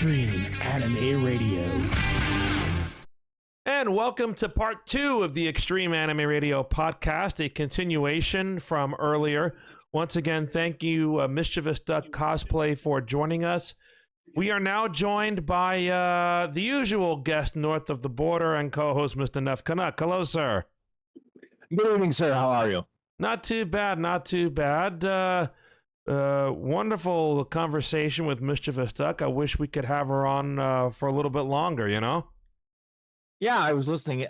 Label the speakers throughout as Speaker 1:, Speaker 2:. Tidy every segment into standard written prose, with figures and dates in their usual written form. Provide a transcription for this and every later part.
Speaker 1: Extreme Anime Radio.
Speaker 2: And welcome to part 2 of the Extreme Anime Radio podcast, a continuation from earlier. Once again, thank you, Mischievous Duck Cosplay, for joining us. We are now joined by the usual guest north of the border and co-host, Mr. NefCanuck. Hello, sir.
Speaker 3: Good evening, sir. How are you?
Speaker 2: Not too bad, not too bad. Wonderful conversation with Mischievous Duck. I wish we could have her on for a little bit longer, you know?
Speaker 3: Yeah, I was listening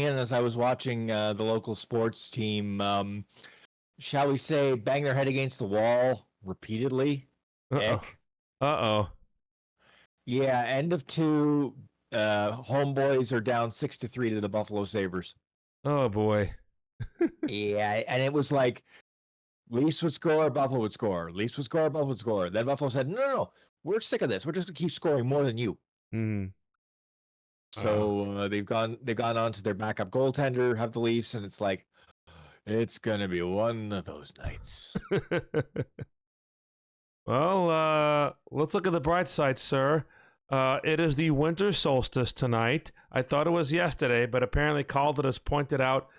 Speaker 3: in as I was watching the local sports team, shall we say, bang their head against the wall repeatedly.
Speaker 2: Uh-oh.
Speaker 3: Yeah, end of 2. Homeboys are down 6-3 to the Buffalo Sabres.
Speaker 2: Oh, boy.
Speaker 3: Yeah, and it was like, Leafs would score, Buffalo would score. Leafs would score, Buffalo would score. Then Buffalo said, no, we're sick of this. We're just going to keep scoring more than you.
Speaker 2: Mm-hmm.
Speaker 3: So they've gone on to their backup goaltender, have the Leafs, and it's like, it's going to be one of those nights.
Speaker 2: Well, let's look at the bright side, sir. It is the winter solstice tonight. I thought it was yesterday, but apparently Calder has pointed out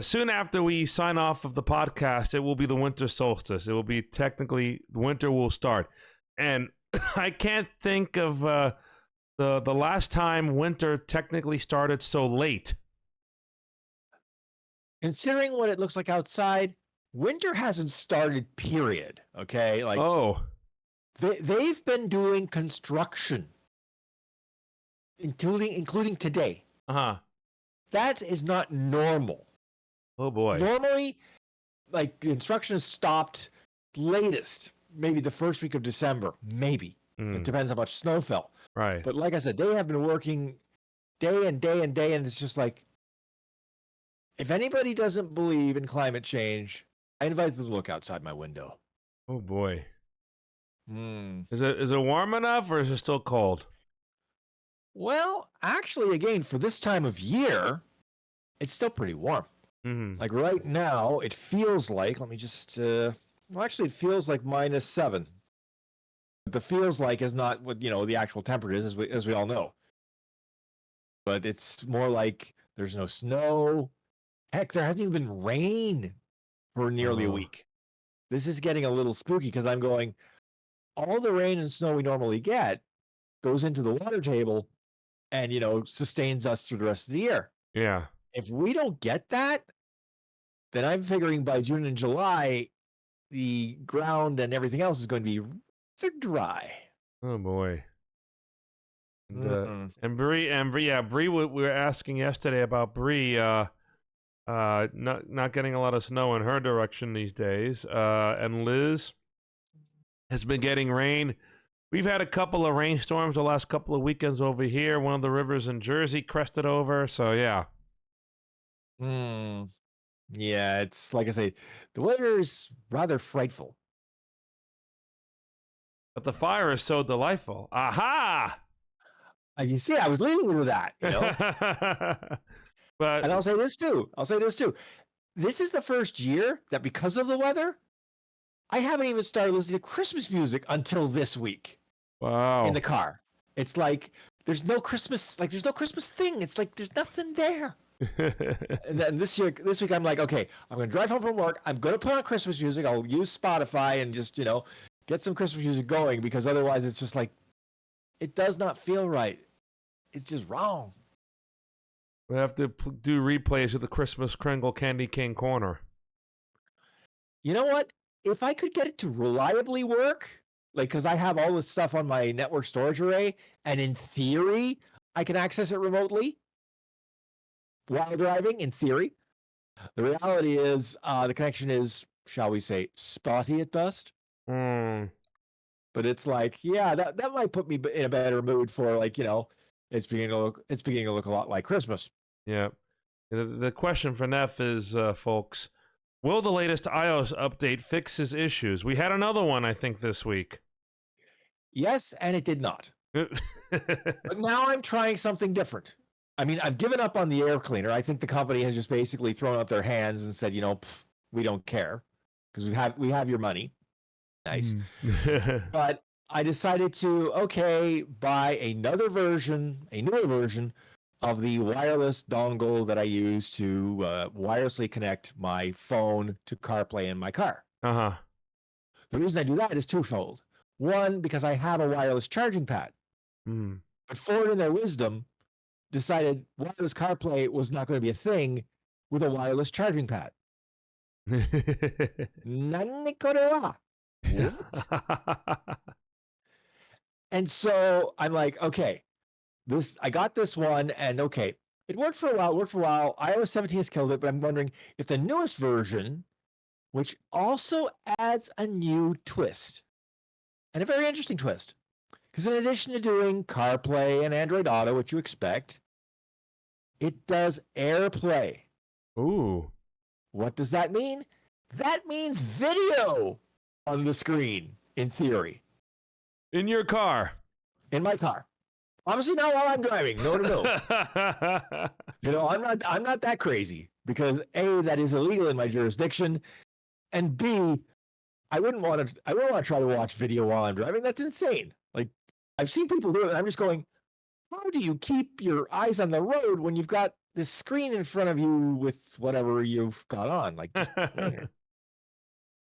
Speaker 2: soon after we sign off of the podcast, it will be the winter solstice. It will be technically, winter will start. And I can't think of the last time winter technically started so late.
Speaker 3: Considering what it looks like outside, winter hasn't started, period. Okay? Like, they've been doing construction, including today.
Speaker 2: Uh-huh.
Speaker 3: That is not normal.
Speaker 2: Oh, boy.
Speaker 3: Normally, like, construction is stopped latest, maybe the first week of December, maybe. It depends how much snow fell.
Speaker 2: Right.
Speaker 3: But like I said, they have been working day and day and day, and it's just like, if anybody doesn't believe in climate change, I invite them to look outside my window.
Speaker 2: Oh, boy. Is it warm enough, or is it still cold?
Speaker 3: Well, actually, again, for this time of year, it's still pretty warm.
Speaker 2: Mm-hmm.
Speaker 3: Like right now, it feels like, let me just, actually it feels like -7. But the feels like is not what, the actual temperature is, as we all know. But it's more like there's no snow. Heck, there hasn't even been rain for nearly a week. This is getting a little spooky because I'm going, all the rain and snow we normally get goes into the water table and, sustains us through the rest of the year.
Speaker 2: Yeah.
Speaker 3: If we don't get that, then I'm figuring by June and July, the ground and everything else is going to be rather dry.
Speaker 2: Oh, boy. And Bree, we were asking yesterday about Bree not getting a lot of snow in her direction these days. And Liz has been getting rain. We've had a couple of rainstorms the last couple of weekends over here. One of the rivers in Jersey crested over, so yeah.
Speaker 3: Yeah, it's like I say, the weather is rather frightful.
Speaker 2: But the fire is so delightful. Aha!
Speaker 3: You see, I was leading with that,
Speaker 2: But
Speaker 3: and I'll say this too. This is the first year that because of the weather, I haven't even started listening to Christmas music until this week.
Speaker 2: Wow.
Speaker 3: In the car. It's like there's no Christmas thing. It's like there's nothing there. And then this week I'm like, okay, I'm gonna drive home from work. I'm gonna put on Christmas music. I'll use Spotify and just get some Christmas music going, because otherwise it's just like it does not feel right. It's just wrong.
Speaker 2: We have to do replays of the Christmas Kringle Candy King Corner.
Speaker 3: You know what? If I could get it to reliably work, like, because I have all this stuff on my network storage array, and in theory I can access it remotely while driving, in theory. The reality is the connection is, shall we say, spotty at best. But it's like, yeah, that might put me in a better mood for, like, it's beginning to look a lot like Christmas.
Speaker 2: Yeah. The question for Neff is, folks, will the latest iOS update fix his issues? We had another one, I think, this week.
Speaker 3: Yes, and it did not. But now I'm trying something different. I mean, I've given up on the air cleaner. I think the company has just basically thrown up their hands and said, we don't care because we have your money. Nice. But I decided to, buy a newer version of the wireless dongle that I use to wirelessly connect my phone to CarPlay in my car.
Speaker 2: Uh-huh.
Speaker 3: The reason I do that is twofold. One, because I have a wireless charging pad.
Speaker 2: Mm.
Speaker 3: But Ford, in their wisdom, decided wireless CarPlay was not going to be a thing with a wireless charging pad. Nani kore wa? What? And so I'm like, okay, I got this one, and okay, it worked for a while. iOS 17 has killed it, but I'm wondering if the newest version, which also adds a new twist, and a very interesting twist, because in addition to doing CarPlay and Android Auto, which you expect, it does AirPlay.
Speaker 2: Ooh.
Speaker 3: What does that mean? That means video on the screen, in theory.
Speaker 2: In your car.
Speaker 3: In my car. Obviously not while I'm driving. No. I'm not that crazy, because A, that is illegal in my jurisdiction, and B, I wouldn't want to try to watch video while I'm driving. That's insane. Like, I've seen people do it, and I'm just going, how do you keep your eyes on the road when you've got this screen in front of you with whatever you've got on? Like, just,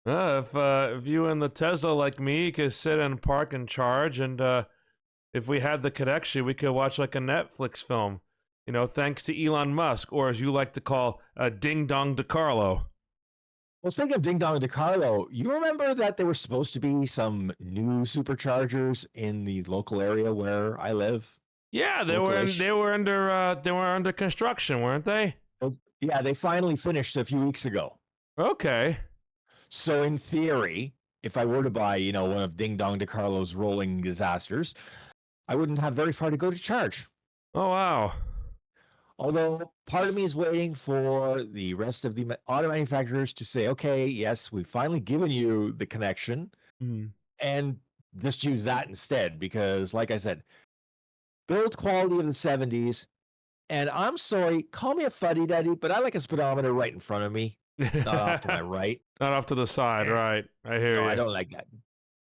Speaker 2: if you and the Tesla like me could sit and park and charge, and if we had the connection, we could watch like a Netflix film, thanks to Elon Musk, or as you like to call, Ding Dong DeCarlo.
Speaker 3: Well, speaking of Ding Dong DeCarlo, you remember that there were supposed to be some new superchargers in the local area where I live?
Speaker 2: Yeah, they were under construction, weren't they?
Speaker 3: Yeah, they finally finished a few weeks ago.
Speaker 2: Okay.
Speaker 3: So in theory, if I were to buy, one of Ding Dong DeCarlo's rolling disasters, I wouldn't have very far to go to charge.
Speaker 2: Oh, wow.
Speaker 3: Although part of me is waiting for the rest of the auto manufacturers to say, okay, yes, we've finally given you the connection, and just use that instead. Because like I said, build quality of the 70s, and I'm sorry, call me a fuddy-duddy, but I like a speedometer right in front of me, not off to my right.
Speaker 2: Not off to the side, right. I hear you.
Speaker 3: I don't like that.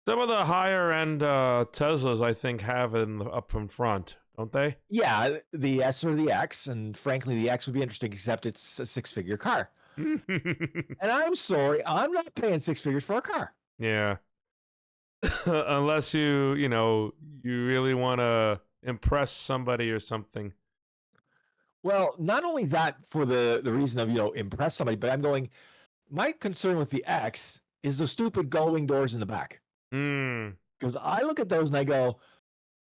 Speaker 2: Some of the higher-end Teslas, I think, have it up in front, don't they?
Speaker 3: Yeah, the S or the X, and frankly, the X would be interesting, except it's a six-figure car. And I'm sorry, I'm not paying six figures for a car.
Speaker 2: Yeah. Unless you really want to impress somebody or something.
Speaker 3: Well, not only that for the reason of, impress somebody, but I'm going, my concern with the X is the stupid gullwing doors in the back. Because I look at those and I go,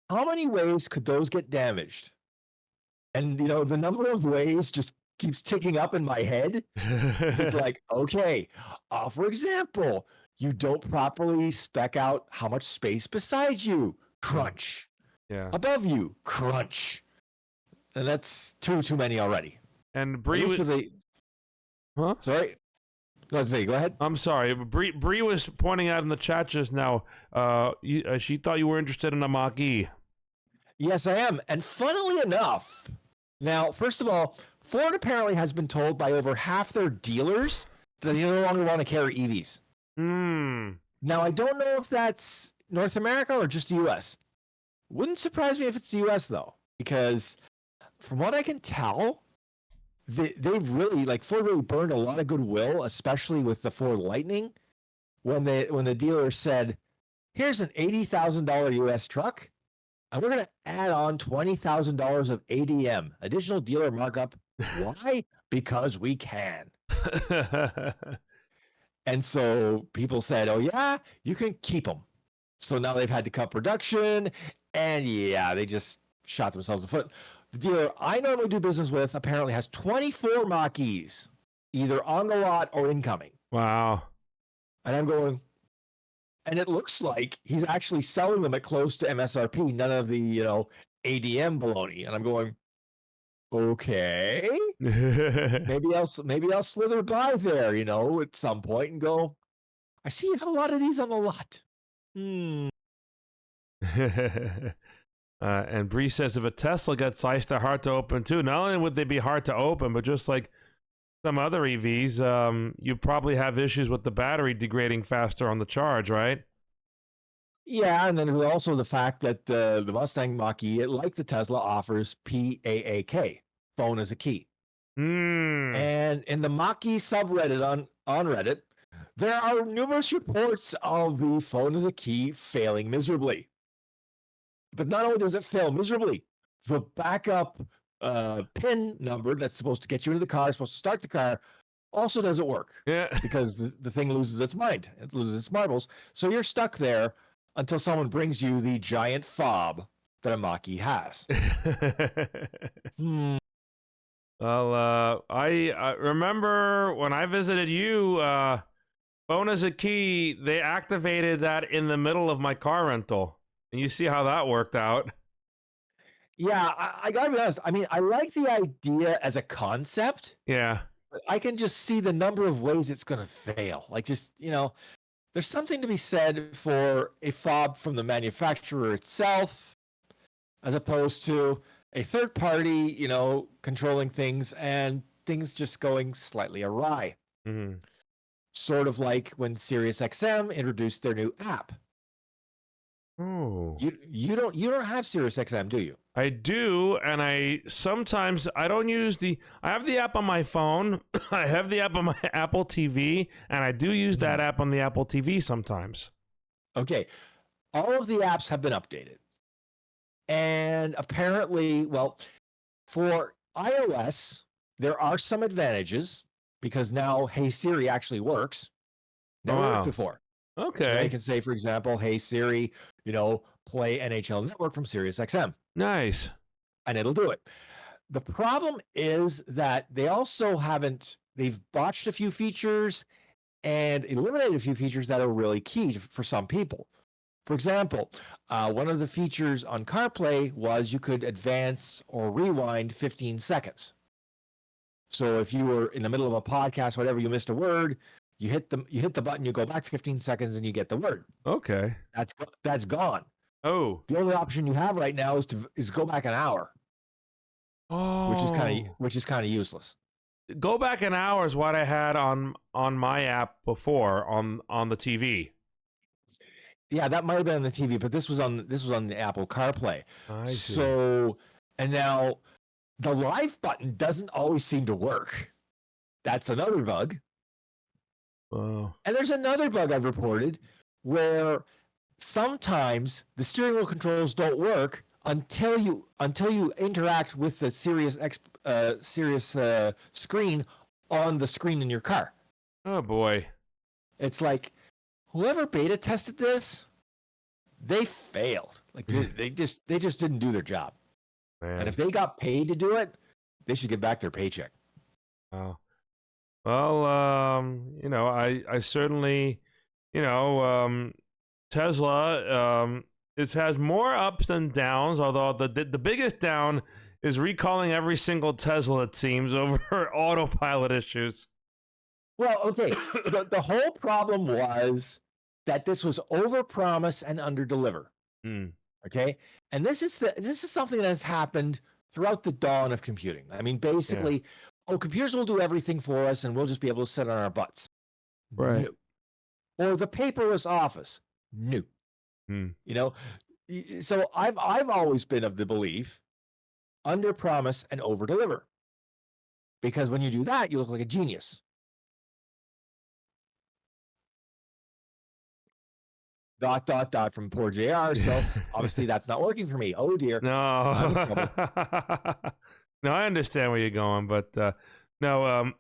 Speaker 3: how many ways could those get damaged? And, the number of ways just keeps ticking up in my head. It's like, okay, for example, you don't properly spec out how much space beside you. Crunch.
Speaker 2: Yeah.
Speaker 3: Above you. Crunch. And that's too many already.
Speaker 2: And Bree Huh?
Speaker 3: Sorry? Let's see. Go ahead.
Speaker 2: I'm sorry. Bree was pointing out in the chat just now, she thought you were interested in a Mach-E.
Speaker 3: Yes, I am. And funnily enough, now, first of all, Ford apparently has been told by over half their dealers that they no longer want to carry EVs. Now, I don't know if that's North America or just the U.S. Wouldn't surprise me if it's the U.S., though, because from what I can tell, they've really, Ford really burned a lot of goodwill, especially with the Ford Lightning, when the dealer said, here's an $80,000 U.S. truck, and we're going to add on $20,000 of ADM, additional dealer markup. Why? Because we can. And so people said, oh, yeah, you can keep them. So now they've had to cut production, and yeah, they just shot themselves in the foot. The dealer I normally do business with apparently has 24 Mach-E's, either on the lot or incoming.
Speaker 2: Wow.
Speaker 3: And I'm going, and it looks like he's actually selling them at close to MSRP, none of the, ADM baloney. And I'm going, okay, maybe I'll slither by there, at some point and go, I see you have a lot of these on the lot.
Speaker 2: And Bree says if a Tesla gets iced, they're hard to open too. Not only would they be hard to open, but just like some other EVs, you probably have issues with the battery degrading faster on the charge, right?
Speaker 3: Yeah, and then there's also the fact that the Mustang Mach-E, like the Tesla, offers PAAK, phone as a key.
Speaker 2: Hmm.
Speaker 3: And in the Mach-E subreddit on Reddit, there are numerous reports of the phone as a key failing miserably. But not only does it fail miserably, the backup pin number that's supposed to get you into the car, supposed to start the car, also doesn't work.
Speaker 2: Yeah.
Speaker 3: Because the thing loses its mind. It loses its marbles. So you're stuck there until someone brings you the giant fob that a Mach-E has.
Speaker 2: Well, I remember when I visited you, phone as a key, they activated that in the middle of my car rental. And you see how that worked out.
Speaker 3: Yeah, I gotta be honest. I mean, I like the idea as a concept.
Speaker 2: Yeah.
Speaker 3: But I can just see the number of ways it's going to fail. Like, just, there's something to be said for a fob from the manufacturer itself, as opposed to a third party, controlling things and things just going slightly awry.
Speaker 2: Mm-hmm.
Speaker 3: Sort of like when SiriusXM introduced their new app.
Speaker 2: Oh.
Speaker 3: You don't have SiriusXM, do you?
Speaker 2: I do, and I don't use I have the app on my phone. I have the app on my Apple TV, and I do use that app on the Apple TV sometimes.
Speaker 3: Okay. All of the apps have been updated. And apparently, well, for iOS, there are some advantages because now Hey Siri actually works. Never worked before.
Speaker 2: Okay.
Speaker 3: So you can say, for example, Hey Siri, play NHL Network from SiriusXM.
Speaker 2: Nice.
Speaker 3: And it'll do it. The problem is that they also they've botched a few features and eliminated a few features that are really key for some people. For example, one of the features on CarPlay was you could advance or rewind 15 seconds. So if you were in the middle of a podcast, whatever, you missed a word, you hit the button, you go back 15 seconds, and you get the word.
Speaker 2: Okay.
Speaker 3: That's gone.
Speaker 2: Oh.
Speaker 3: The only option you have right now is go back an hour.
Speaker 2: Oh.
Speaker 3: Which is kind of useless.
Speaker 2: Go back an hour is what I had on my app before on the TV.
Speaker 3: Yeah, that might have been on the TV, but this was on the Apple CarPlay.
Speaker 2: I see.
Speaker 3: So, and now the live button doesn't always seem to work. That's another bug.
Speaker 2: Oh.
Speaker 3: And there's another bug I've reported where sometimes the steering wheel controls don't work until you interact with the Sirius screen on the screen in your car.
Speaker 2: Oh boy.
Speaker 3: It's like whoever beta tested this, they failed. Like they just didn't do their job.
Speaker 2: Man.
Speaker 3: And if they got paid to do it, they should get back their paycheck.
Speaker 2: Oh. Well, I certainly, Tesla, it has more ups than downs, although the biggest down is recalling every single Tesla, it seems, over autopilot issues.
Speaker 3: Well, okay. The whole problem was that this was overpromise and underdeliver. Okay? And this is something that has happened throughout the dawn of computing. I mean, basically, computers will do everything for us and we'll just be able to sit on our butts.
Speaker 2: Right.
Speaker 3: No. Or the paperless office. No. So I've always been of the belief under promise and over deliver. Because when you do that, you look like a genius. ... from poor JR. So obviously that's not working for me. Oh dear.
Speaker 2: No. No, I understand where you're going, but no,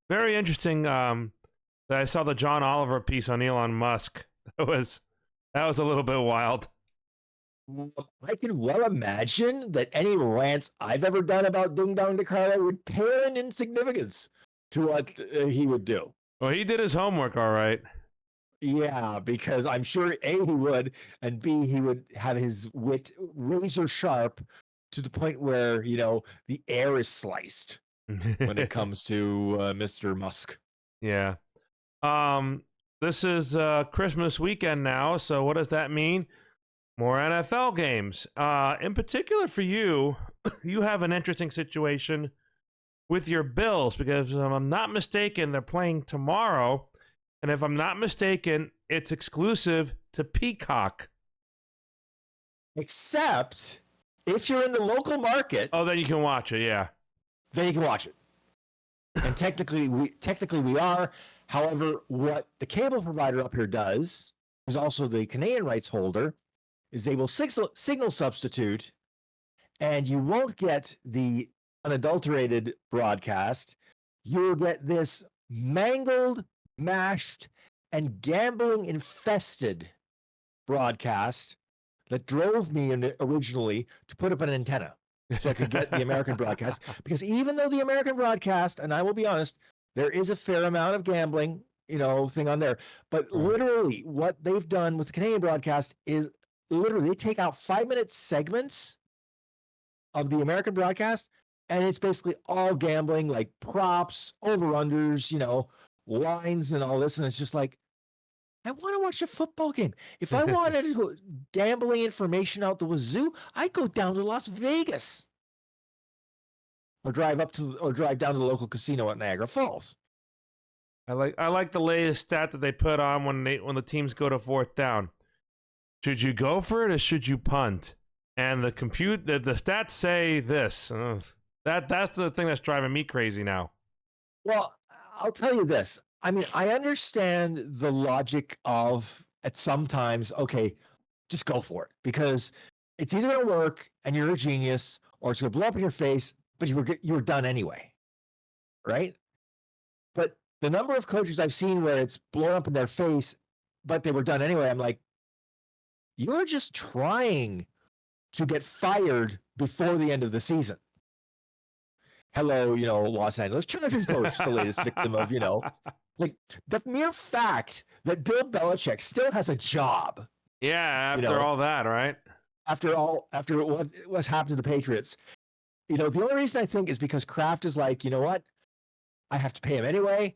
Speaker 2: very interesting that I saw the John Oliver piece on Elon Musk. That was a little bit wild.
Speaker 3: I can well imagine that any rants I've ever done about Ding Dong DeCarlo would pale in insignificance to what he would do.
Speaker 2: Well, he did his homework, all right.
Speaker 3: Yeah, because I'm sure A, he would, and B, he would have his wit razor sharp to the point where, the air is sliced when it comes to Mr. Musk.
Speaker 2: Yeah. This is Christmas weekend now, so what does that mean? More NFL games. In particular for you, you have an interesting situation with your Bills because if I'm not mistaken, they're playing tomorrow. And if I'm not mistaken, it's exclusive to Peacock.
Speaker 3: Except if you're in the local market,
Speaker 2: Oh, then you can watch it. Yeah.
Speaker 3: then you can watch it. And technically we are. However, what the cable provider up here does, who's also the Canadian rights holder, is they will signal substitute, and you won't get the unadulterated broadcast. You'll get this mangled, mashed, and gambling infested broadcast that drove me originally to put up an antenna so I could get the American broadcast. Because even though the American broadcast, and I will be honest, there is a fair amount of gambling, thing on there. But literally what they've done with the Canadian broadcast is literally they take out 5-minute segments of the American broadcast, and it's basically all gambling, like props, over-unders, lines and all this. And it's just like, I want to watch a football game. If I wanted gambling information out the wazoo, I'd go down to Las Vegas or drive down to the local casino at Niagara Falls.
Speaker 2: I like the latest stat that they put on when the teams go to fourth down. Should you go for it or should you punt? And the stats say this. That's the thing that's driving me crazy now.
Speaker 3: Well, I'll tell you this. I mean, I understand the logic of at sometimes, okay, just go for it because it's either going to work and you're a genius or it's going to blow up in your face, but you were done anyway, right? But the number of coaches I've seen where it's blown up in their face, but they were done anyway, I'm like, you're just trying to get fired before the end of the season. Hello, Los Angeles Chargers coach, the latest victim of, like the mere fact that Bill Belichick still has a job.
Speaker 2: Yeah, after all that, right?
Speaker 3: After what's happened to the Patriots. The only reason I think is because Kraft is like, you know what? I have to pay him anyway,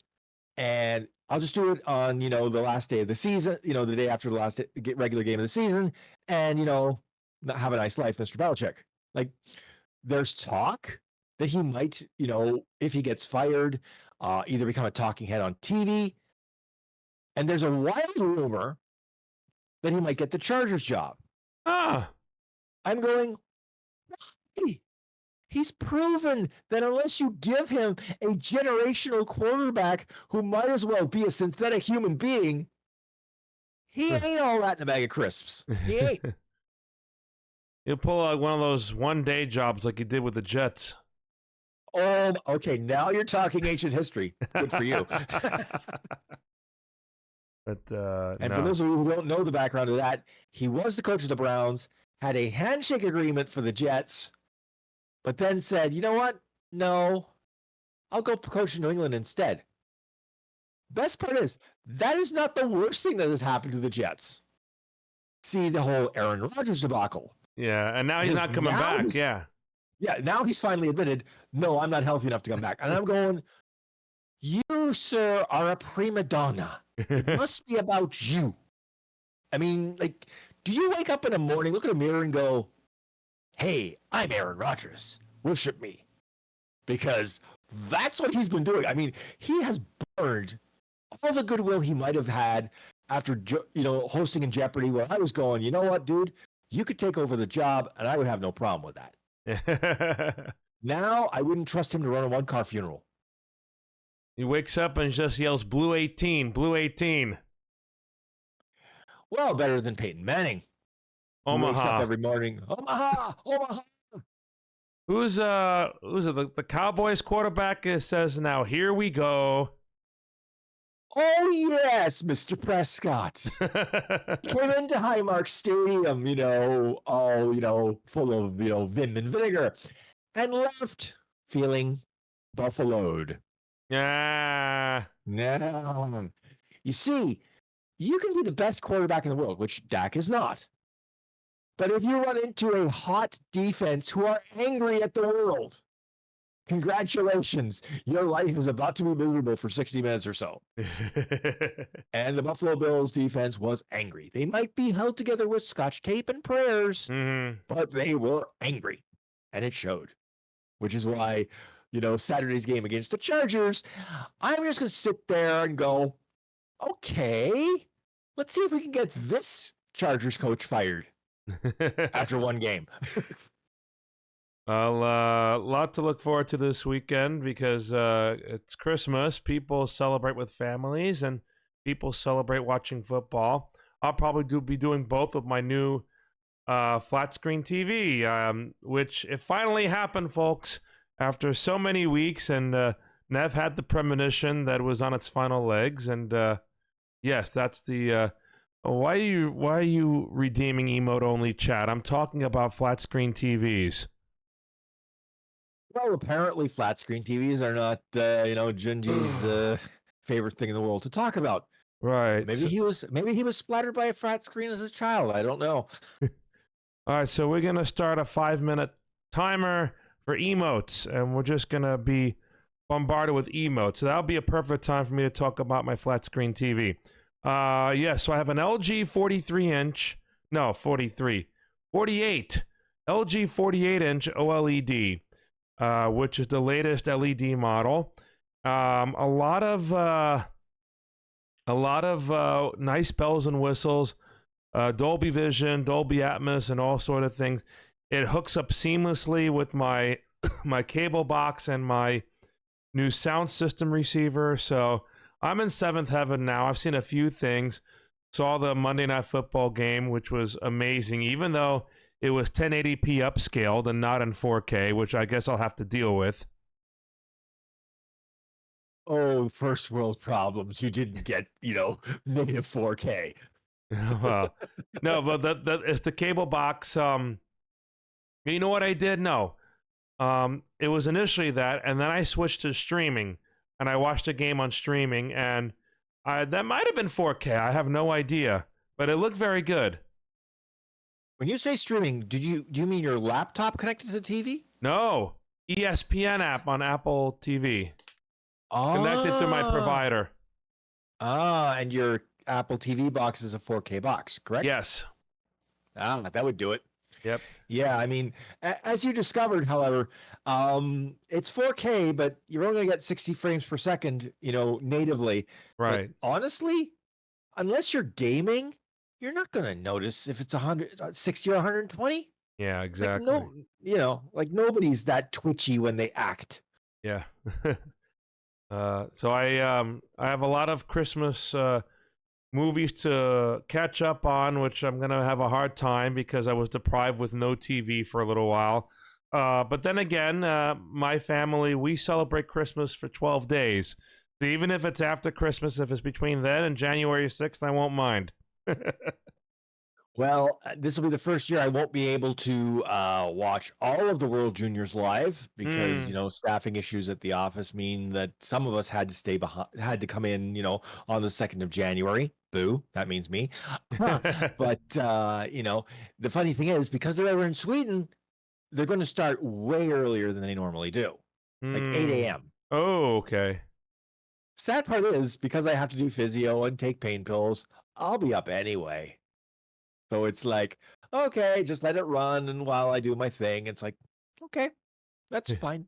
Speaker 3: and I'll just do it on, the last day of the season, the day after the last regular game of the season, and, not have a nice life, Mr. Belichick. Like, there's talk that he might, if he gets fired, either become a talking head on TV. And there's a wild rumor that he might get the Chargers job. I'm going, hey, he's proven that unless you give him a generational quarterback who might as well be a synthetic human being, he ain't all that in a bag of crisps. He ain't.
Speaker 2: He'll pull out one of those one-day jobs like he did with the Jets.
Speaker 3: Oh, okay. Now you're talking ancient history. Good for you.
Speaker 2: But
Speaker 3: and for those of you who don't know the background of that, he was the coach of the Browns, had a handshake agreement for the Jets, but then said, you know what? No, I'll go coach in New England instead. Best part is, that is not the worst thing that has happened to the Jets. See the whole Aaron Rodgers debacle.
Speaker 2: Yeah, and now he's not coming back. Yeah,
Speaker 3: now he's finally admitted, no, I'm not healthy enough to come back. And I'm going, you, sir, are a prima donna. It must be about you. I mean, like, do you wake up in the morning, look at a mirror and go, hey, I'm Aaron Rodgers. Worship me. Because that's what he's been doing. I mean, he has burned all the goodwill he might have had after, hosting in Jeopardy, where I was going, you know what, dude? You could take over the job, and I would have no problem with that. Now, I wouldn't trust him to run a one-car funeral.
Speaker 2: He wakes up and just yells, Blue 18, Blue 18.
Speaker 3: Well, better than Peyton Manning.
Speaker 2: Omaha.
Speaker 3: Wakes up every morning. Omaha, Omaha.
Speaker 2: Who's it? The Cowboys quarterback says, now here we go.
Speaker 3: Oh, yes, Mr. Prescott. Came into Highmark Stadium, all, full of, vim and vinegar, and left feeling buffaloed.
Speaker 2: Yeah.
Speaker 3: No. You see, you can be the best quarterback in the world, which Dak is not. But if you run into a hot defense who are angry at the world, congratulations, your life is about to be miserable for 60 minutes or so. And the Buffalo Bills defense was angry. They might be held together with scotch tape and prayers, but they were angry. And it showed, which is why, Saturday's game against the Chargers, I'm just going to sit there and go, okay, let's see if we can get this Chargers coach fired after one game.
Speaker 2: Well, a lot to look forward to this weekend because it's Christmas. People celebrate with families and people celebrate watching football. I'll probably be doing both with my new flat screen TV, which it finally happened, folks, after so many weeks. And Nev had the premonition that it was on its final legs. And yes, that's the... why are you redeeming emote only chat? I'm talking about flat screen TVs.
Speaker 3: Well, apparently flat screen TVs are not, Junji's favorite thing in the world to talk about.
Speaker 2: Right.
Speaker 3: Maybe he was splattered by a flat screen as a child. I don't know.
Speaker 2: All right, so we're gonna start a 5-minute timer for emotes, and we're just gonna be bombarded with emotes. So that'll be a perfect time for me to talk about my flat screen TV. So I have an LG 48 LG 48-inch OLED. Which is the latest LED model. A lot of nice bells and whistles, Dolby Vision, Dolby Atmos, and all sort of things. It hooks up seamlessly with my my cable box and my new sound system receiver. So I'm in seventh heaven now. I've seen a few things. Saw the Monday Night Football game, which was amazing, even though it was 1080p upscaled and not in 4K, which I guess I'll have to deal with.
Speaker 3: Oh, first world problems. You didn't get, negative 4K.
Speaker 2: Well, no, but that it's the cable box. You know what I did? No. It was initially that, and then I switched to streaming, and I watched a game on streaming, and that might have been 4K. I have no idea, but it looked very good.
Speaker 3: When you say streaming, do you mean your laptop connected to the TV?
Speaker 2: No, ESPN app on Apple TV. Connected to my provider.
Speaker 3: And your Apple TV box is a 4K box, correct?
Speaker 2: Yes.
Speaker 3: That would do it.
Speaker 2: Yep.
Speaker 3: Yeah, I mean, as you discovered, however, it's 4K, but you're only going to get 60 frames per second, natively.
Speaker 2: Right.
Speaker 3: But honestly, unless you're gaming, you're not going to notice if it's 60 or 120.
Speaker 2: Yeah, exactly.
Speaker 3: Like nobody's that twitchy when they act.
Speaker 2: Yeah. So I have a lot of Christmas movies to catch up on, which I'm going to have a hard time because I was deprived with no TV for a little while. But then again, my family, we celebrate Christmas for 12 days. So even if it's after Christmas, if it's between then and January 6th, I won't mind.
Speaker 3: Well, this will be the first year I won't be able to watch all of the World Juniors live because staffing issues at the office mean that some of us had to stay behind, had to come in, on the 2nd of January. Boo, that means me. But the funny thing is, because they're over in Sweden, they're going to start way earlier than they normally do, like 8 a.m.
Speaker 2: Oh, okay.
Speaker 3: Sad part is, because I have to do physio and take pain pills, I'll be up anyway. So it's like, okay, just let it run. And while I do my thing, it's like, okay, that's fine.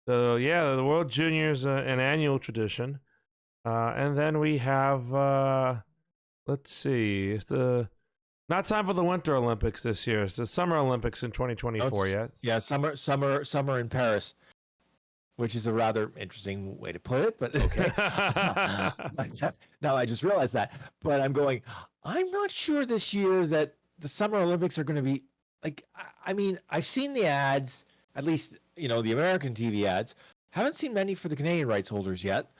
Speaker 2: So, yeah, the World Juniors, an annual tradition. And then we have, let's see, it's not time for the Winter Olympics this year. It's the Summer Olympics in 2024, yes?
Speaker 3: Yeah, summer in Paris, which is a rather interesting way to put it, but okay. Now I just realized that. But I'm not sure this year that the Summer Olympics are going to be like, I mean, I've seen the ads, at least, the American TV ads. Haven't seen many for the Canadian rights holders yet,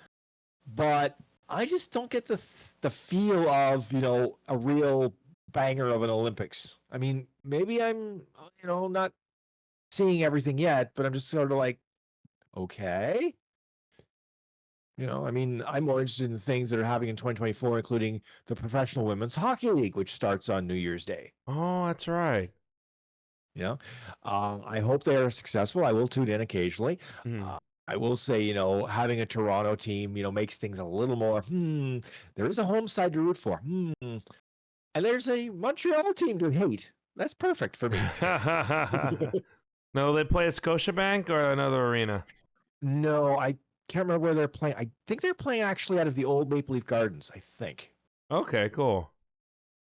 Speaker 3: but I just don't get the feel of, a real banger of an Olympics. I mean, maybe I'm, not seeing everything yet, but I'm just sort of like, okay. I mean, I'm more interested in the things that are happening in 2024, including the Professional Women's Hockey League, which starts on New Year's Day.
Speaker 2: Oh, that's right.
Speaker 3: I hope they are successful. I will tune in occasionally. I will say, having a Toronto team, makes things a little more, there is a home side to root for. And there's a Montreal team to hate. That's perfect for me.
Speaker 2: No, they play at Scotiabank or another arena?
Speaker 3: No, I can't remember where they're playing. I think they're playing actually out of the old Maple Leaf Gardens, I think.
Speaker 2: Okay, cool.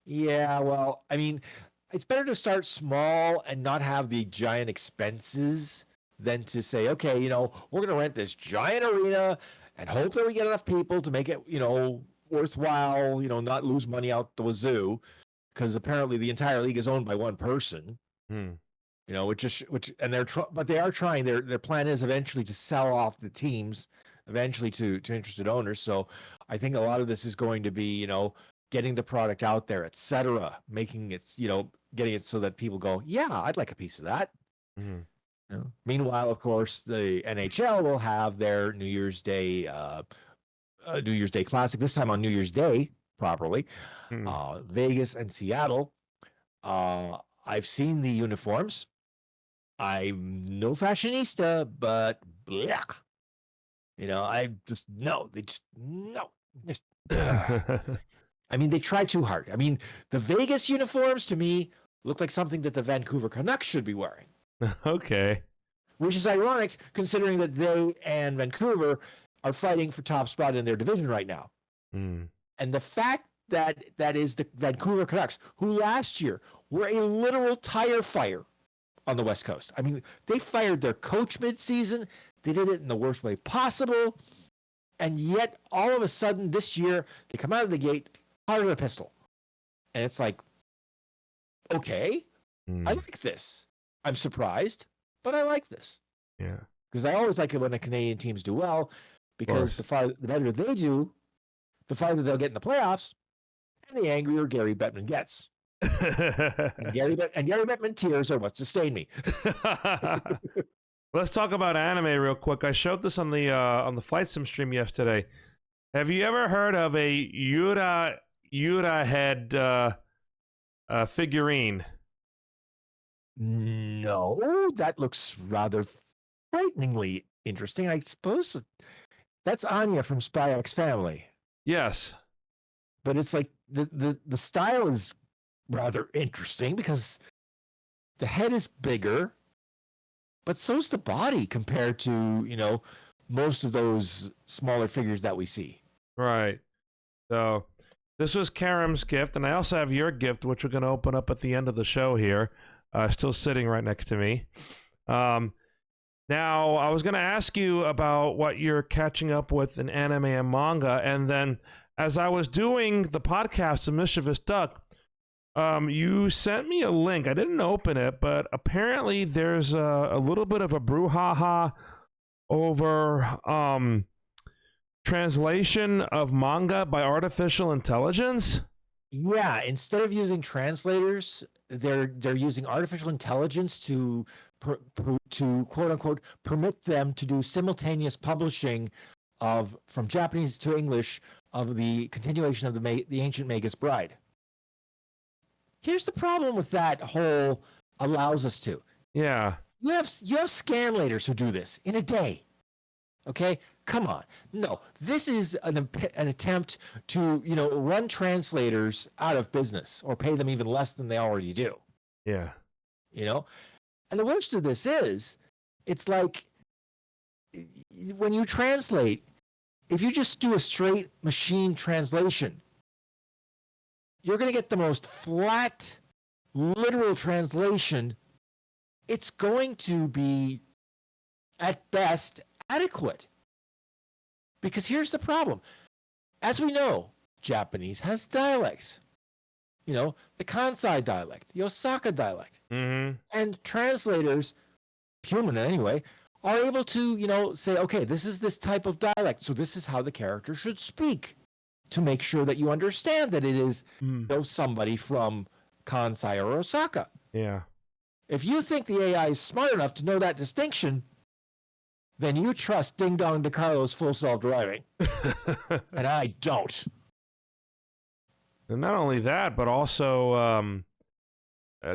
Speaker 3: Yeah, well, I mean, it's better to start small and not have the giant expenses than to say, okay, we're going to rent this giant arena and hope that we get enough people to make it, worthwhile, not lose money out the wazoo, because apparently the entire league is owned by one person. And but they are trying. Their plan is eventually to sell off the teams, eventually to interested owners. So I think a lot of this is going to be, getting the product out there, etc., making it, getting it so that people go, yeah, I'd like a piece of that. Meanwhile, of course, the NHL will have their New Year's Day Classic, this time on New Year's Day, properly. Vegas and Seattle. I've seen the uniforms. I'm no fashionista, but blech. I just no. They just no. Just, I mean, they try too hard. I mean, the Vegas uniforms to me look like something that the Vancouver Canucks should be wearing.
Speaker 2: Okay.
Speaker 3: Which is ironic considering that they and Vancouver are fighting for top spot in their division right now. And the fact that is the Vancouver Canucks, who last year were a literal tire fire on the West Coast. I mean, they fired their coach mid-season. They did it in the worst way possible. And yet, all of a sudden, this year, they come out of the gate, hot as a pistol. And it's like, okay, I like this. I'm surprised, but I like this.
Speaker 2: Yeah.
Speaker 3: Because I always like it when the Canadian teams do well, because the better they do, the farther they'll get in the playoffs, and the angrier Gary Bettman gets. and Gary Bettman tears are what sustain me.
Speaker 2: Let's talk about anime real quick. I showed this on the Flight Sim stream yesterday. Have you ever heard of a Yura head figurine?
Speaker 3: No, that looks rather frighteningly interesting. I suppose that's Anya from Spy X Family.
Speaker 2: Yes,
Speaker 3: but it's like the style is rather interesting because the head is bigger, but so's the body compared to most of those smaller figures that we see. Right.
Speaker 2: So this was Karam's gift, and I also have your gift, which we're going to open up at the end of the show here. Still sitting right next to me. Now, I was going to ask you about what you're catching up with in anime and manga, and then as I was doing the podcast of Mischievous Duck, you sent me a link. I didn't open it, but apparently there's a little bit of a brouhaha over translation of manga by artificial intelligence.
Speaker 3: Yeah, instead of using translators, they're using artificial intelligence to quote unquote permit them to do simultaneous publishing from Japanese to English of the continuation of the Ancient Magus Bride. Here's the problem with that whole allows us to.
Speaker 2: Yeah.
Speaker 3: You have scanlators who do this in a day. Okay? Come on. No, this is an attempt to, run translators out of business or pay them even less than they already do.
Speaker 2: Yeah.
Speaker 3: And the worst of this is, it's like when you translate, if you just do a straight machine translation, you're going to get the most flat, literal translation. It's going to be, at best, adequate. Because here's the problem. As we know, Japanese has dialects. The Kansai dialect, the Osaka dialect.
Speaker 2: Mm-hmm.
Speaker 3: And translators, human anyway, are able to, say, okay, this is this type of dialect, so this is how the character should speak, to make sure that you understand that it is somebody from Kansai or Osaka.
Speaker 2: Yeah.
Speaker 3: If you think the AI is smart enough to know that distinction, then you trust Ding Dong DeCarlo's full self-driving. And I don't.
Speaker 2: And not only that, but also,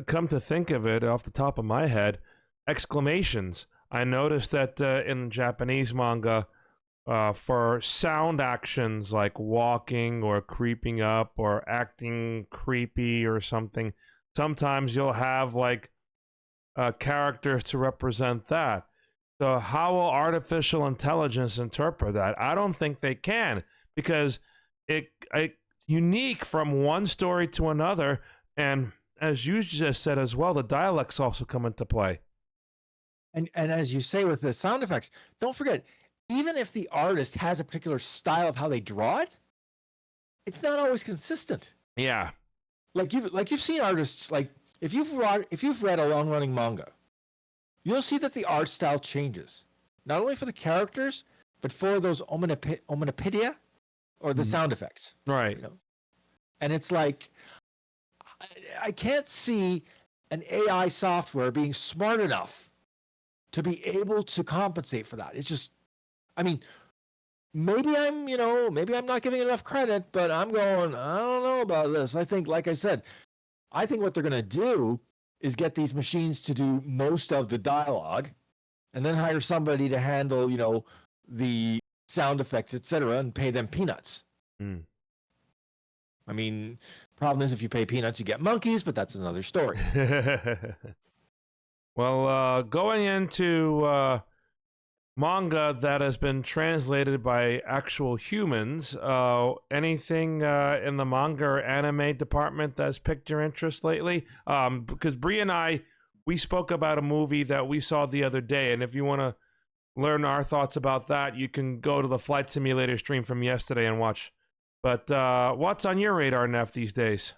Speaker 2: come to think of it, off the top of my head, exclamations. I noticed that in Japanese manga, for sound actions like walking or creeping up or acting creepy or something, sometimes you'll have characters to represent that. So how will artificial intelligence interpret that? I don't think they can, because unique from one story to another. And as you just said as well, the dialects also come into play.
Speaker 3: And as you say with the sound effects, don't forget, even if the artist has a particular style of how they draw it, it's not always consistent.
Speaker 2: Yeah.
Speaker 3: Like you've seen artists, like if you've read a long running manga, you'll see that the art style changes, not only for the characters, but for those onomatopoeia or the sound effects.
Speaker 2: Right.
Speaker 3: You know? And it's like, I can't see an AI software being smart enough to be able to compensate for that. It's just, I mean, maybe I'm not giving enough credit, but I'm going, I don't know about this. I think, like I said, I think what they're going to do is get these machines to do most of the dialogue and then hire somebody to handle, the sound effects, etc., and pay them peanuts.
Speaker 2: Mm.
Speaker 3: I mean, problem is if you pay peanuts, you get monkeys, but that's another story.
Speaker 2: Well, going into manga that has been translated by actual humans, anything in the manga or anime department that's piqued your interest lately? Because Bree and I, we spoke about a movie that we saw the other day, and if you want to learn our thoughts about that, you can go to the Flight Simulator stream from yesterday and watch. But what's on your radar, Nef, these days?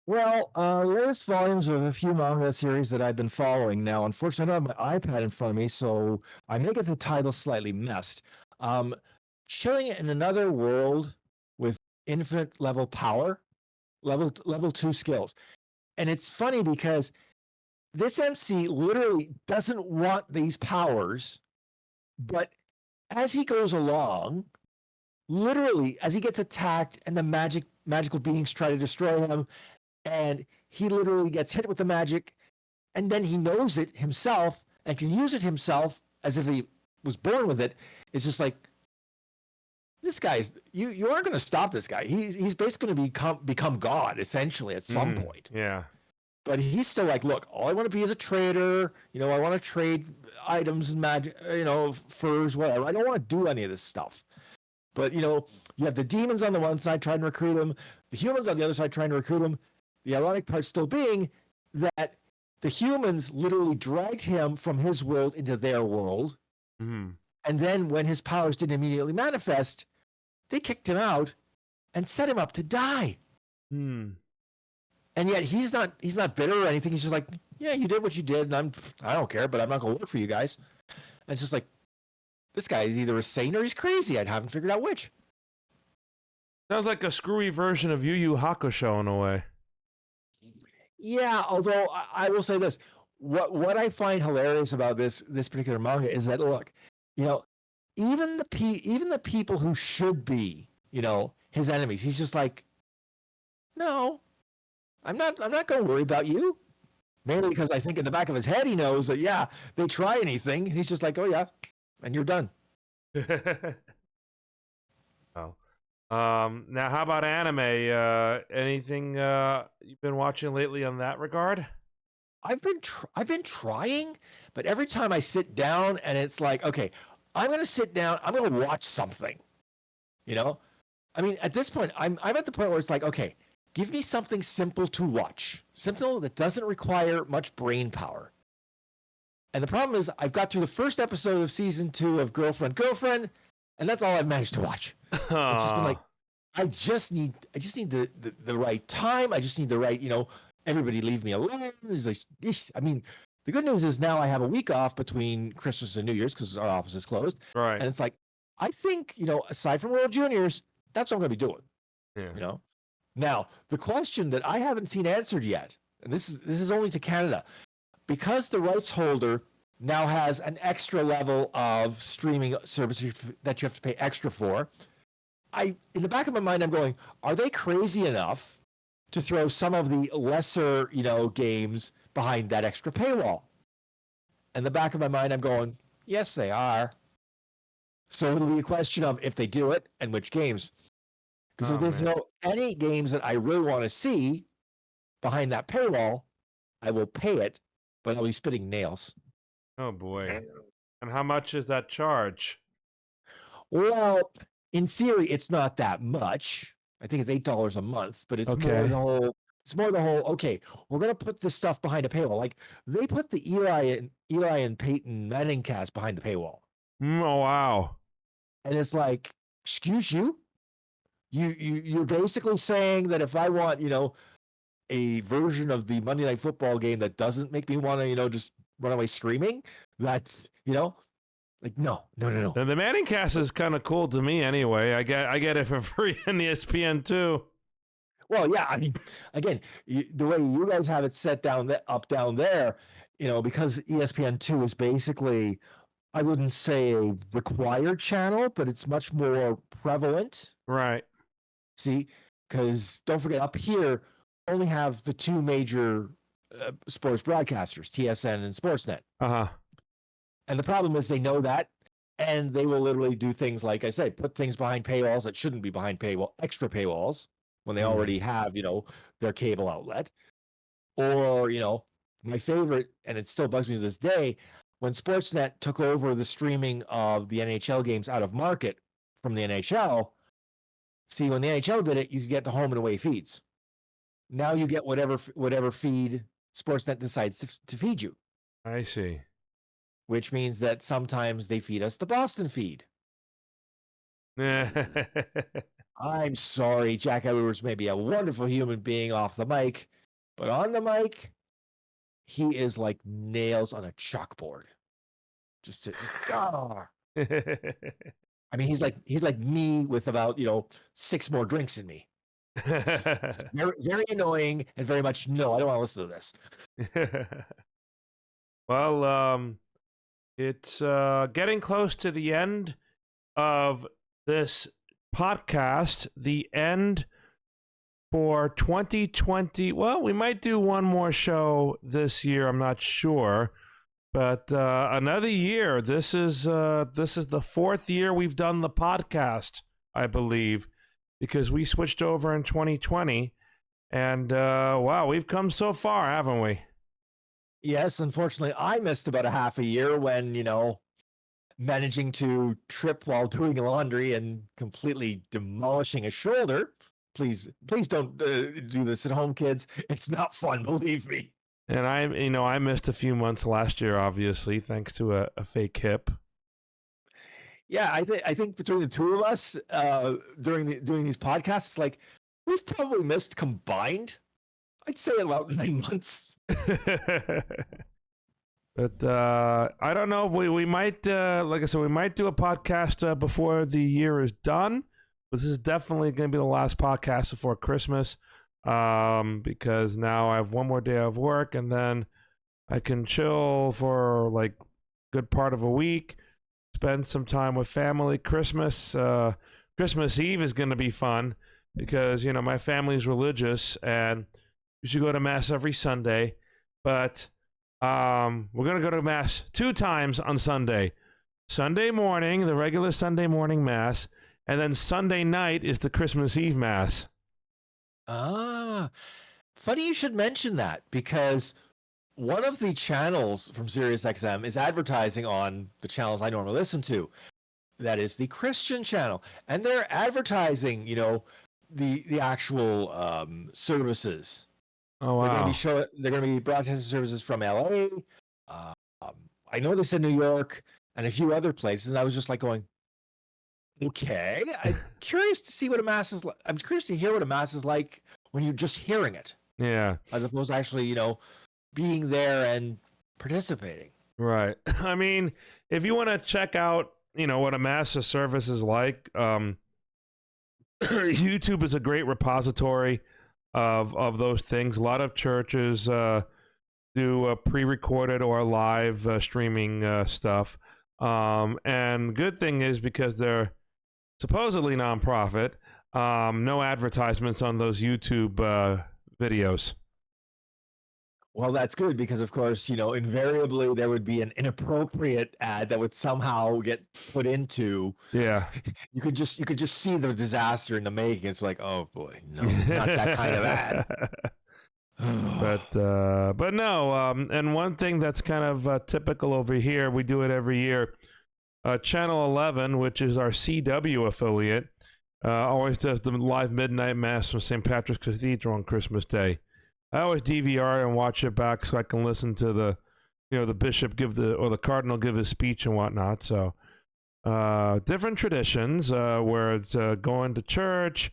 Speaker 3: Well, latest volumes of a few manga series that I've been following now. Unfortunately, I don't have my iPad in front of me, so I may get the title slightly messed. Chilling in another world with infinite level power, level 2 skills. And it's funny because this MC literally doesn't want these powers, but as he goes along, literally as he gets attacked and the magical beings try to destroy him, and he literally gets hit with the magic, and then he knows it himself and can use it himself as if he was born with it. It's just like, this guy's, you aren't going to stop this guy. He's basically going to become God essentially at some point.
Speaker 2: Yeah.
Speaker 3: But he's still like, look, all I want to be is a trader. I want to trade items and magic, furs, whatever. I don't want to do any of this stuff. But you have the demons on the one side trying to recruit him, the humans on the other side trying to recruit him. The ironic part still being that the humans literally dragged him from his world into their world.
Speaker 2: Mm-hmm.
Speaker 3: And then when his powers didn't immediately manifest, they kicked him out and set him up to die.
Speaker 2: Mm.
Speaker 3: And yet he's not bitter or anything. He's just like, yeah, you did what you did, and I don't care, but I'm not going to work for you guys. And it's just like, this guy is either insane or he's crazy. I haven't figured out which.
Speaker 2: Sounds like a screwy version of Yu Yu Hakusho in a way.
Speaker 3: Yeah, although I will say this, what I find hilarious about this particular manga is that, look, even the people who should be, his enemies, he's just like, no, I'm not going to worry about you. Mainly because I think in the back of his head he knows that, yeah, they try anything, he's just like, oh yeah, and you're done.
Speaker 2: Oh. Now how about anime? Anything you've been watching lately on that regard?
Speaker 3: I've been trying, but every time I sit down and it's like, okay, I'm going to sit down, I'm going to watch something. I mean, at this point, I'm at the point where it's like, okay, give me something simple to watch, simple that doesn't require much brain power. And the problem is, I've got through the first episode of season 2 of Girlfriend, and that's all I've managed to watch. It's just been like, I just need the right time. I just need the right, everybody leave me alone. It's like, I mean, the good news is now I have a week off between Christmas and New Year's because our office is closed.
Speaker 2: Right.
Speaker 3: And it's like, I think, aside from World Juniors, that's what I'm going to be doing.
Speaker 2: Yeah.
Speaker 3: Now, the question that I haven't seen answered yet, and this is only to Canada, because the rights holder now has an extra level of streaming service that you have to pay extra for. In the back of my mind, I'm going, are they crazy enough to throw some of the lesser, games behind that extra paywall? In the back of my mind, I'm going, yes, they are. So it'll be a question of if they do it and which games. Because if they throw any games that I really want to see behind that paywall, I will pay it, but I'll be spitting nails.
Speaker 2: Oh boy. And how much is that charge?
Speaker 3: Well, in theory, it's not that much. I think it's $8 a month, but it's
Speaker 2: Okay.
Speaker 3: more the whole. It's more the whole. Okay, we're gonna put this stuff behind a paywall. Like they put the Eli and Peyton Manning cast behind the paywall,
Speaker 2: Oh, wow.
Speaker 3: and it's like, excuse you, you're basically saying that if I want, a version of the Monday Night Football game that doesn't make me want to, just run away screaming, that's, like no.
Speaker 2: And the Manning cast is kind of cool to me anyway. I get it for free on ESPN too.
Speaker 3: Well, yeah, I mean, again, the way you guys have it set down there, because ESPN2 is basically, I wouldn't say a required channel, but it's much more prevalent.
Speaker 2: Right.
Speaker 3: See, because don't forget, up here only have the two major sports broadcasters, TSN and Sportsnet.
Speaker 2: Uh-huh.
Speaker 3: And the problem is they know that, and they will literally do things like I say, put things behind paywalls that shouldn't be behind extra paywalls when they already have, their cable outlet. Or, my favorite, and it still bugs me to this day, when Sportsnet took over the streaming of the NHL games out of market from the NHL, see, when the NHL did it, you could get the home and away feeds. Now you get whatever feed Sportsnet decides to feed you.
Speaker 2: I see.
Speaker 3: Which means that sometimes they feed us the Boston feed. I'm sorry, Jack Edwards may be a wonderful human being off the mic, but on the mic, he is like nails on a chalkboard. I mean, he's like me with about 6 more drinks in me. Just very, very annoying and very much no. I don't want to listen to this.
Speaker 2: Well, it's getting close to the end of this podcast, the end for 2020. Well, we might do one more show this year. I'm not sure, but another year. This is the 4th year we've done the podcast, I believe, because we switched over in 2020, and wow, we've come so far, haven't we?
Speaker 3: Yes, unfortunately, I missed about a half a year when, managing to trip while doing laundry and completely demolishing a shoulder. Please don't do this at home, kids. It's not fun, believe me.
Speaker 2: And I missed a few months last year, obviously, thanks to a fake hip.
Speaker 3: Yeah, I think between the two of us, doing these podcasts, it's like we've probably missed combined, I'd say about 9 months.
Speaker 2: But I don't know. We might, like I said, we might do a podcast before the year is done. But this is definitely going to be the last podcast before Christmas, because now I have one more day of work, and then I can chill for like good part of a week, spend some time with family. Christmas Eve is going to be fun because my family's religious and we should go to mass every Sunday, but we're going to go to mass 2 times on Sunday. Sunday morning, the regular Sunday morning mass, and then Sunday night is the Christmas Eve mass.
Speaker 3: Ah, funny you should mention that, because one of the channels from SiriusXM is advertising on the channels I normally listen to. That is the Christian channel, and they're advertising, the actual services.
Speaker 2: Oh wow!
Speaker 3: They're going to be broadcasting services from LA. I know they said New York and a few other places, and I was just like going, okay. I'm curious to see what a mass is like. I'm curious to hear what a mass is like when you're just hearing it.
Speaker 2: Yeah.
Speaker 3: As opposed to actually, being there and participating.
Speaker 2: Right. I mean, if you want to check out, what a mass service is like, YouTube is a great repository of those things. A lot of churches do pre-recorded or live streaming stuff. And good thing is, because they're supposedly nonprofit, no advertisements on those YouTube videos.
Speaker 3: Well, that's good, because of course, invariably there would be an inappropriate ad that would somehow get put into.
Speaker 2: Yeah.
Speaker 3: You could just see the disaster in the making. It's like, oh boy, no, not that kind of ad.
Speaker 2: But no, and one thing that's kind of typical over here, we do it every year. Channel 11, which is our CW affiliate, Always does the live midnight mass from St. Patrick's Cathedral on Christmas Day. I always DVR and watch it back so I can listen to the bishop or the cardinal give his speech and whatnot. So, different traditions, where it's going to church,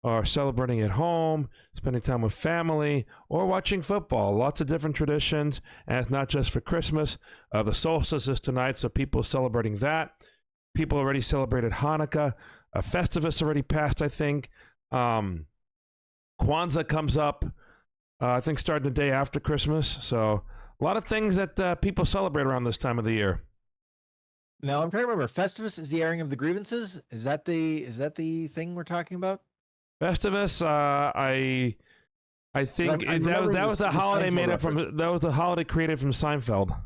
Speaker 2: or celebrating at home, spending time with family, or watching football. Lots of different traditions, and it's not just for Christmas. The solstice is tonight, so people are celebrating that. People already celebrated Hanukkah. Festivus already passed, I think. Kwanzaa comes up, I think, starting the day after Christmas. So a lot of things that people celebrate around this time of the year.
Speaker 3: Now I'm trying to remember. Festivus is the airing of the grievances. Is that the thing we're talking about?
Speaker 2: Festivus, I think that was a holiday made up from that was a holiday created from Seinfeld.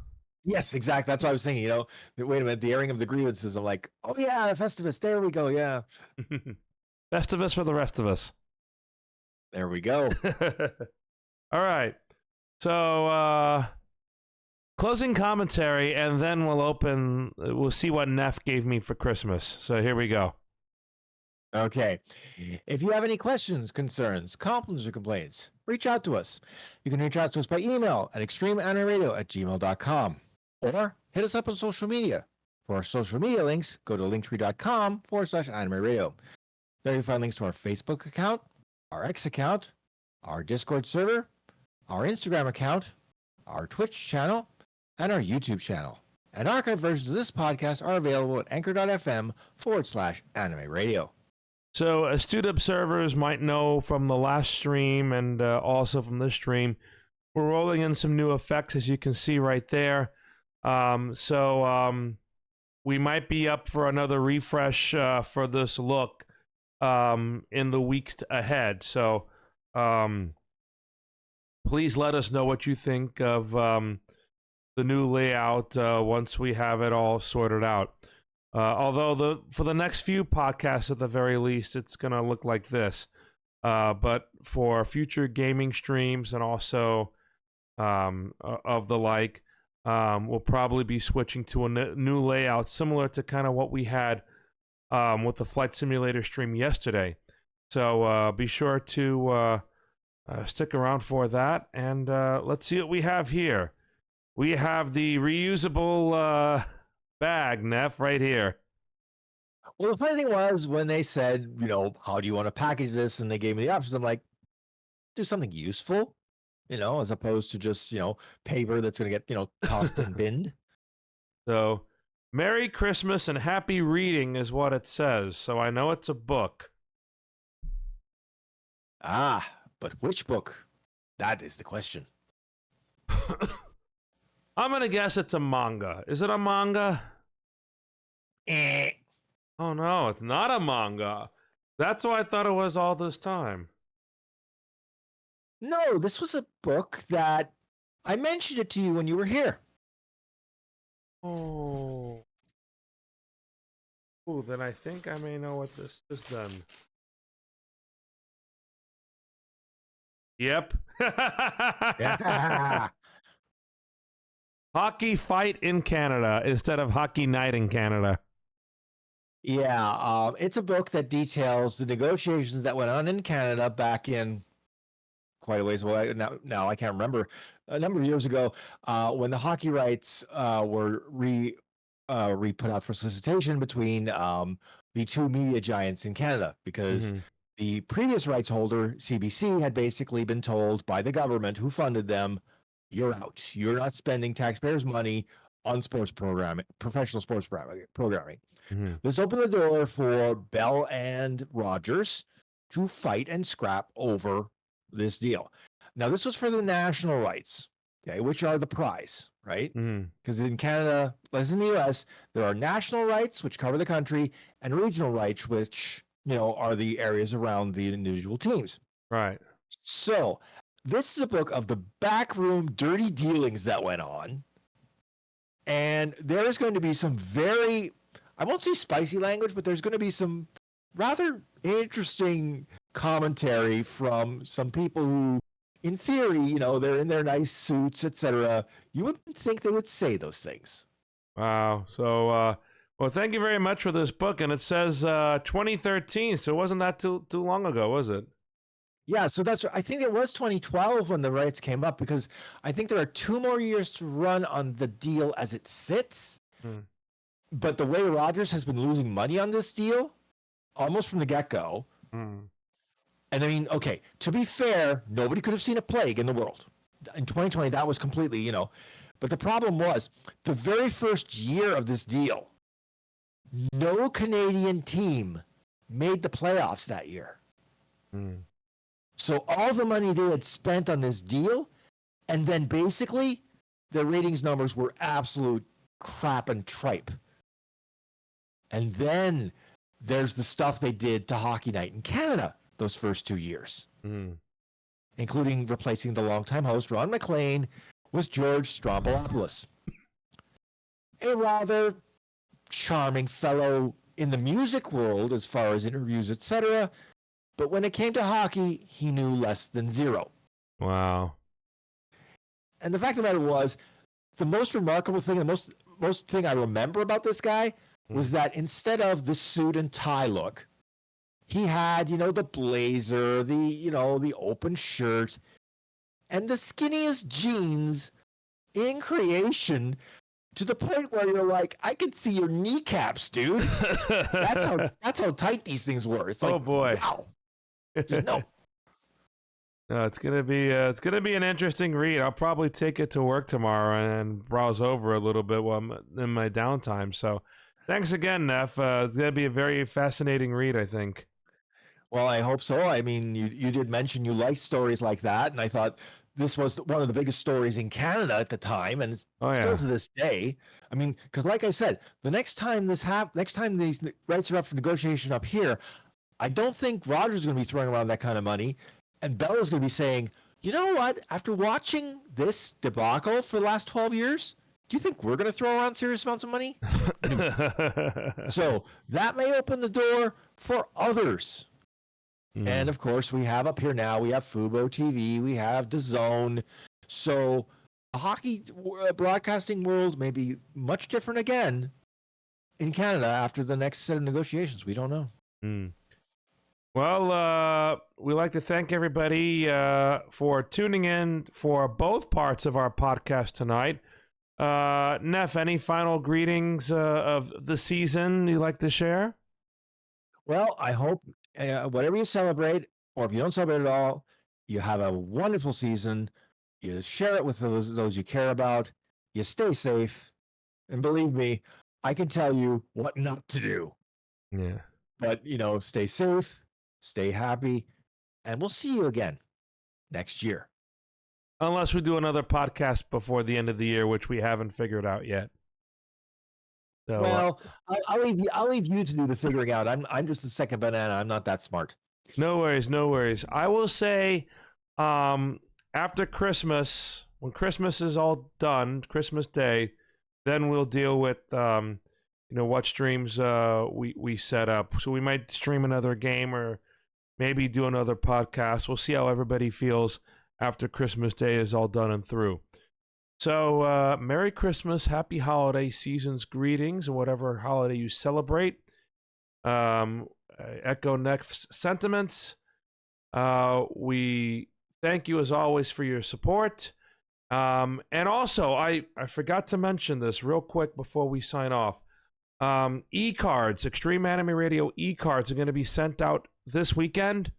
Speaker 3: Yes, exactly. That's what I was thinking. Wait a minute, the airing of the grievances. I'm like, oh yeah, Festivus. There we go. Yeah,
Speaker 2: Festivus for the rest of us.
Speaker 3: There we go.
Speaker 2: All right. So closing commentary, and then we'll see what Nef gave me for Christmas. So here we go.
Speaker 3: Okay. If you have any questions, concerns, compliments, or complaints, reach out to us. You can reach out to us by email at extremeanimeradio@gmail.com, or hit us up on social media. For our social media links, go to linktree.com/animeradio. There you find links to our Facebook account, our X account, our Discord server, our Instagram account, our Twitch channel, and our YouTube channel. And archived versions of this podcast are available at anchor.fm/animeradio.
Speaker 2: So astute observers might know from the last stream and also from this stream, we're rolling in some new effects, as you can see right there. So we might be up for another refresh for this look in the weeks ahead. So please let us know what you think of the new layout once we have it all sorted out. Although for the next few podcasts, at the very least, it's going to look like this. But for future gaming streams and also of the like, we'll probably be switching to a new layout similar to kind of what we had with the Flight Simulator stream yesterday. So be sure to stick around for that. And let's see what we have here. We have the reusable bag, Nef, right here.
Speaker 3: Well, the funny thing was when they said, how do you want to package this? And they gave me the options. I'm like, do something useful, as opposed to just, paper that's going to get, tossed and binned.
Speaker 2: So, Merry Christmas and Happy Reading is what it says. So I know it's a book.
Speaker 3: Ah, but which book? That is the question.
Speaker 2: I'm going to guess it's a manga. Is it a manga? Oh, no, it's not a manga. That's what I thought it was all this time.
Speaker 3: No, this was a book that I mentioned it to you when you were here.
Speaker 2: Oh. Oh, then I think I may know what this is then. Yep.
Speaker 3: Yeah.
Speaker 2: Hockey Fight in Canada instead of Hockey Night in Canada.
Speaker 3: Yeah, it's a book that details the negotiations that went on in Canada back in quite a ways away. Now I can't remember, a number of years ago, when the hockey rights were re-put out for solicitation between the two media giants in Canada, because the previous rights holder, CBC, had basically been told by the government who funded them, you're out. You're not spending taxpayers' money on sports programming, professional sports programming. This opened the door for Bell and Rogers to fight and scrap over this deal. Now, this was for the national rights, okay, which are the prize, right? Because in Canada, as in the US, there are national rights, which cover the country, and regional rights, which, are the areas around the individual teams.
Speaker 2: Right.
Speaker 3: So, this is a book of the backroom dirty dealings that went on. And there's going to be some very, I won't say spicy language, but there's going to be some rather interesting commentary from some people who, in theory, they're in their nice suits, etc. You wouldn't think they would say those things.
Speaker 2: Wow. So Well, thank you very much for this book, and it says 2013, so it wasn't that too long ago, was it?
Speaker 3: Yeah, so I think it was 2012 when the rights came up, because I think there are 2 more years to run on the deal as it sits. But the way Rogers has been losing money on this deal, almost from the get-go, and I mean, okay, to be fair, nobody could have seen a plague in the world. In 2020, that was completely, but the problem was the very first year of this deal, no Canadian team made the playoffs that year. So all the money they had spent on this deal, and then basically the ratings numbers were absolute crap and tripe. And then there's the stuff they did to Hockey Night in Canada those first 2 years, including replacing the longtime host Ron McLean with George Stroumboulopoulos, a rather charming fellow in the music world as far as interviews, etc. But when it came to hockey, he knew less than zero.
Speaker 2: Wow.
Speaker 3: And the fact of the matter was, the most remarkable thing, the most thing I remember about this guy was that instead of the suit and tie look, he had, the blazer, the open shirt, and the skinniest jeans in creation, to the point where you're like, I could see your kneecaps, dude. That's how tight these things were. It's like,
Speaker 2: oh boy,
Speaker 3: wow. Just no.
Speaker 2: No, it's gonna be an interesting read. I'll probably take it to work tomorrow and browse over a little bit while I'm in my downtime. So, thanks again, Nef. It's gonna be a very fascinating read, I think.
Speaker 3: Well, I hope so. I mean, you did mention you liked stories like that, and I thought this was one of the biggest stories in Canada at the time, and it's still to this day. I mean, because like I said, the next time these rights are up for negotiation up here, I don't think Rogers is going to be throwing around that kind of money, and Bella's going to be saying, you know what? After watching this debacle for the last 12 years, do you think we're going to throw around serious amounts of money? So that may open the door for others. And of course, we have up here now, we have Fubo TV, we have DAZN. So the hockey broadcasting world may be much different again in Canada after the next set of negotiations. We don't know.
Speaker 2: Well, we'd like to thank everybody for tuning in for both parts of our podcast tonight. Nef, any final greetings of the season you'd like to share?
Speaker 3: Well, I hope whatever you celebrate, or if you don't celebrate at all, you have a wonderful season. You share it with those you care about. You stay safe. And believe me, I can tell you what not to do.
Speaker 2: Yeah.
Speaker 3: But, stay safe, stay happy, and we'll see you again next year.
Speaker 2: Unless we do another podcast before the end of the year, which we haven't figured out yet. So,
Speaker 3: well, I'll leave you to do the figuring out. I'm just the second banana. I'm not that smart.
Speaker 2: No worries. I will say, after Christmas, when Christmas is all done, Christmas Day, then we'll deal with what streams we set up. So we might stream another game or maybe do another podcast. We'll see how everybody feels after Christmas Day is all done and through. So, Merry Christmas, Happy Holiday Seasons, greetings, and whatever holiday you celebrate. Echo Nef's sentiments. We thank you, as always, for your support. And also, I forgot to mention this real quick before we sign off. E-cards, Extreme Anime Radio e-cards are going to be sent out this weekend.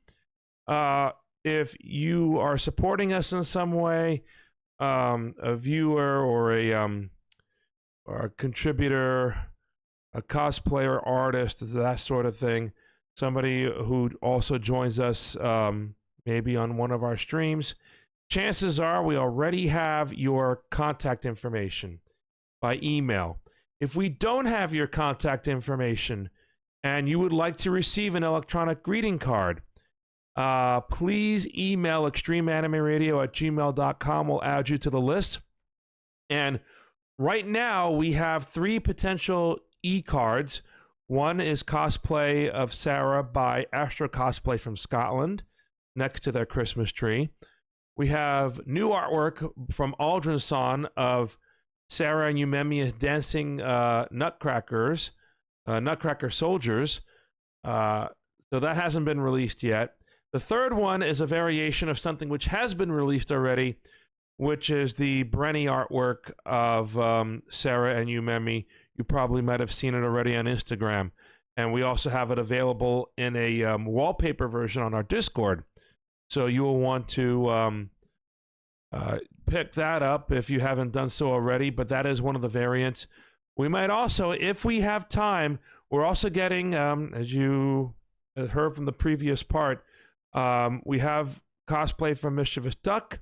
Speaker 2: If you are supporting us in some way, a viewer or a contributor, a cosplayer, artist, that sort of thing, somebody who also joins us maybe on one of our streams, chances are we already have your contact information by email. If we don't have your contact information and you would like to receive an electronic greeting card, please email extremeanimeradio@gmail.com. We'll add you to the list. And right now we have 3 potential e-cards. One is cosplay of Sarah by Astro Cosplay from Scotland next to their Christmas tree. We have new artwork from Aldrin Son of Sarah and Yumemiya dancing nutcrackers Nutcracker Soldiers. So that hasn't been released yet. The third one is a variation of something which has been released already, which is the Brenny artwork of Sarah and Umemi. You probably might have seen it already on Instagram. And we also have it available in a wallpaper version on our Discord. So you will want to pick that up if you haven't done so already, but that is one of the variants. We might also, if we have time, we're also getting, as you heard from the previous part, we have cosplay from Mischievous Duck,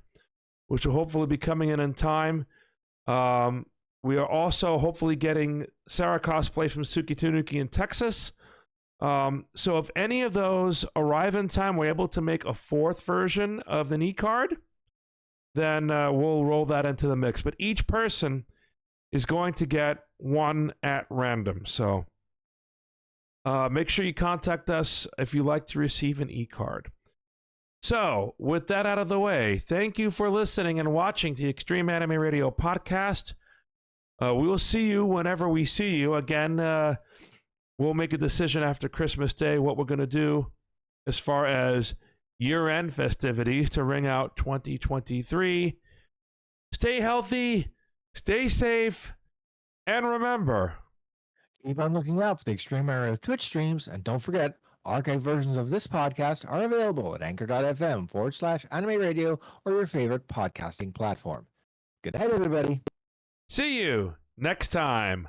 Speaker 2: which will hopefully be coming in time. We are also hopefully getting Sarah cosplay from Suki Tanuki in Texas. So if any of those arrive in time, we're able to make a fourth version of the knee card, then we'll roll that into the mix. But each person is going to get one at random. So make sure you contact us if you'd like to receive an e-card. So with that out of the way, thank you for listening and watching the Extreme Anime Radio podcast. We will see you whenever we see you. Again, we'll make a decision after Christmas Day what we're going to do as far as year-end festivities to ring out 2023. Stay healthy, stay safe, and remember,
Speaker 3: Keep on looking out for the Extreme Area Twitch streams, and don't forget, archive versions of this podcast are available at anchor.fm/anime radio or your favorite podcasting platform. Good night, everybody.
Speaker 2: see you next time.